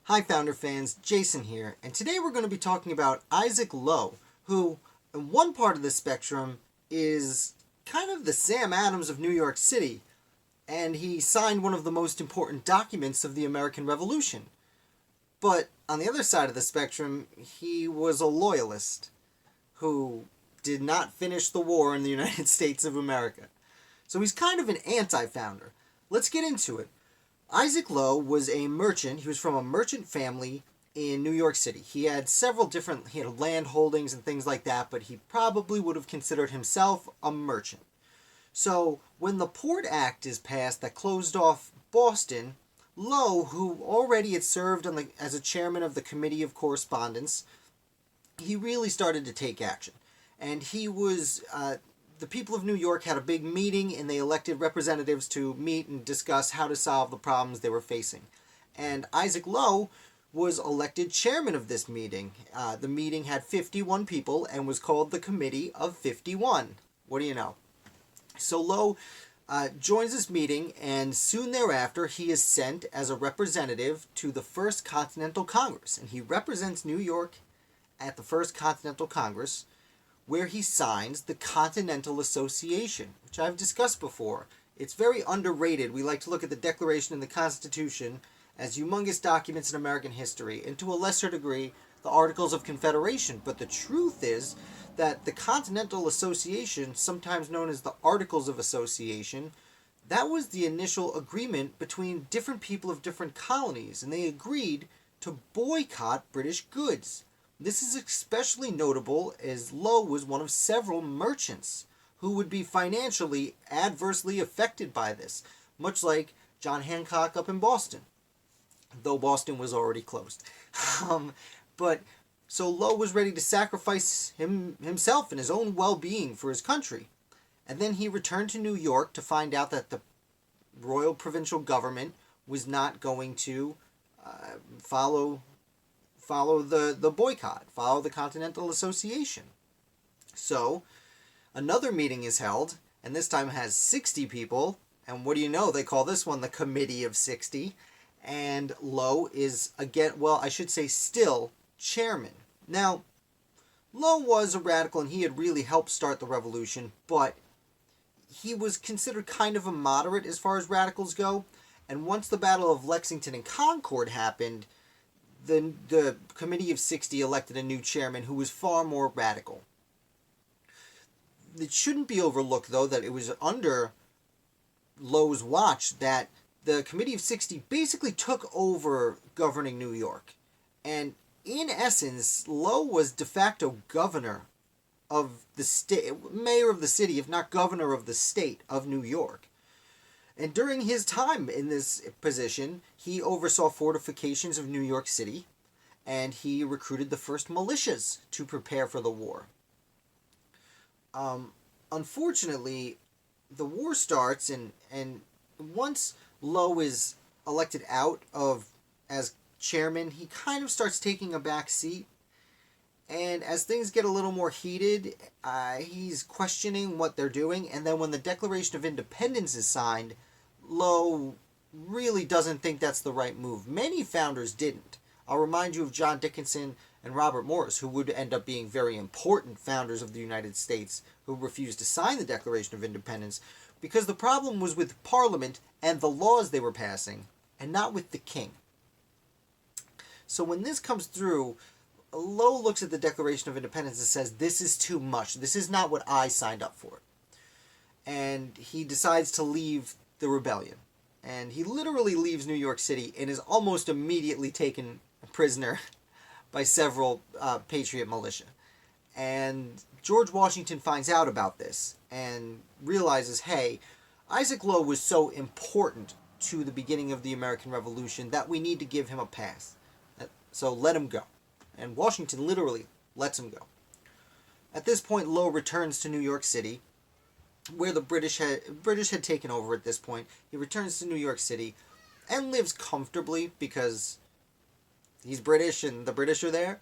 Hi Founder fans, Jason here, and today we're going to be talking about Isaac Low, who, in one part of the spectrum, is kind of the Sam Adams of New York City, and he signed one of the most important documents of the American Revolution. But on the other side of the spectrum, he was a loyalist who did not finish the war in the United States of America. So he's kind of an anti-founder. Let's get into it. Isaac Low was a merchant. He was from a merchant family in New York City. He had he had land holdings and things like that, but he probably would have considered himself a merchant. So when the Port Act is passed that closed off Boston, Low, who already had served as a chairman of the Committee of Correspondence, he really started to take action. And the people of New York had a big meeting and they elected representatives to meet and discuss how to solve the problems they were facing. And Isaac Low was elected chairman of this meeting. The meeting had 51 people and was called the Committee of 51. What do you know? So Low joins this meeting, and soon thereafter he is sent as a representative to the First Continental Congress. And he represents New York at the First Continental Congress, where he signs the Continental Association, which I've discussed before. It's very underrated. We like to look at the Declaration and the Constitution as humongous documents in American history, and to a lesser degree, the Articles of Confederation. But the truth is that the Continental Association, sometimes known as the Articles of Association, that was the initial agreement between different people of different colonies, and they agreed to boycott British goods. This is especially notable as Low was one of several merchants who would be financially adversely affected by this, much like John Hancock up in Boston, though Boston was already closed. But so Low was ready to sacrifice himself and his own well-being for his country. And then he returned to New York to find out that the royal provincial government was not going to follow the boycott, follow the Continental Association. So another meeting is held, and this time has 60 people, and what do you know, they call this one the Committee of 60, and Low is, again, well, I should say still chairman. Now, Low was a radical, and he had really helped start the revolution, but he was considered kind of a moderate as far as radicals go, and once the Battle of Lexington and Concord happened, the Committee of 60 elected a new chairman who was far more radical. It shouldn't be overlooked, though, that it was under Low's watch that the Committee of 60 basically took over governing New York. And in essence, Low was de facto governor of the state, mayor of the city, if not governor of the state of New York. And during his time in this position, he oversaw fortifications of New York City, and he recruited the first militias to prepare for the war. Unfortunately, the war starts, and once Low is elected out of as chairman, he kind of starts taking a back seat. And as things get a little more heated, he's questioning what they're doing. And then when the Declaration of Independence is signed, Low really doesn't think that's the right move. Many founders didn't. I'll remind you of John Dickinson and Robert Morris, who would end up being very important founders of the United States, who refused to sign the Declaration of Independence because the problem was with Parliament and the laws they were passing, and not with the king. So when this comes through, Low looks at the Declaration of Independence and says, this is too much. This is not what I signed up for. And he decides to leave the rebellion. And he literally leaves New York City and is almost immediately taken prisoner by several Patriot militia. And George Washington finds out about this and realizes, hey, Isaac Low was so important to the beginning of the American Revolution that we need to give him a pass. So let him go. And Washington literally lets him go. At this point, Low returns to New York City, where the British had taken over at this point. He returns to New York City and lives comfortably because he's British and the British are there.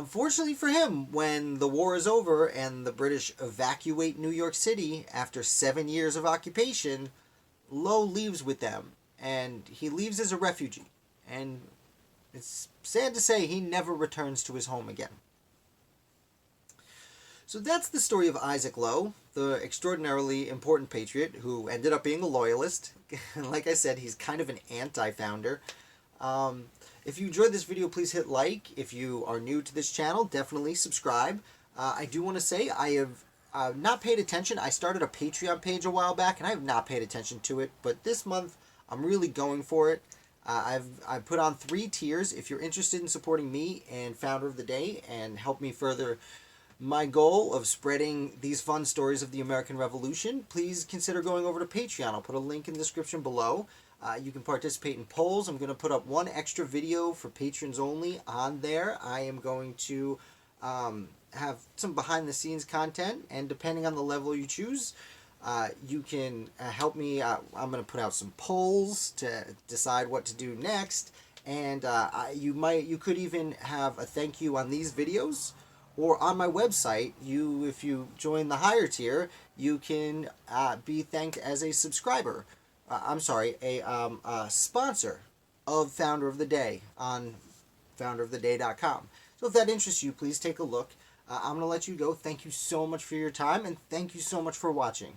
Fortunately for him, when the war is over and the British evacuate New York City after 7 years of occupation, Low leaves with them, and he leaves as a refugee. And it's sad to say he never returns to his home again. So that's the story of Isaac Low, the extraordinarily important patriot who ended up being a loyalist. Like I said, he's kind of an anti-founder. If you enjoyed this video, please hit like. If you are new to this channel, definitely subscribe. I do want to say I have not paid attention. I started a Patreon page a while back, and I have not paid attention to it. But this month, I'm really going for it. I've put on 3 tiers. If you're interested in supporting me and Founder of the Day and help me further my goal of spreading these fun stories of the American Revolution, please consider going over to Patreon. I'll put a link in the description below. You can participate in polls. I'm going to put up 1 extra video for patrons only on there. I am going to have some behind-the-scenes content, and depending on the level you choose, you can help me. I'm going to put out some polls to decide what to do next, and you could even have a thank you on these videos. Or on my website, if you join the higher tier, you can be thanked as a subscriber. A sponsor of Founder of the Day on founderoftheday.com. So if that interests you, please take a look. I'm going to let you go. Thank you so much for your time, and thank you so much for watching.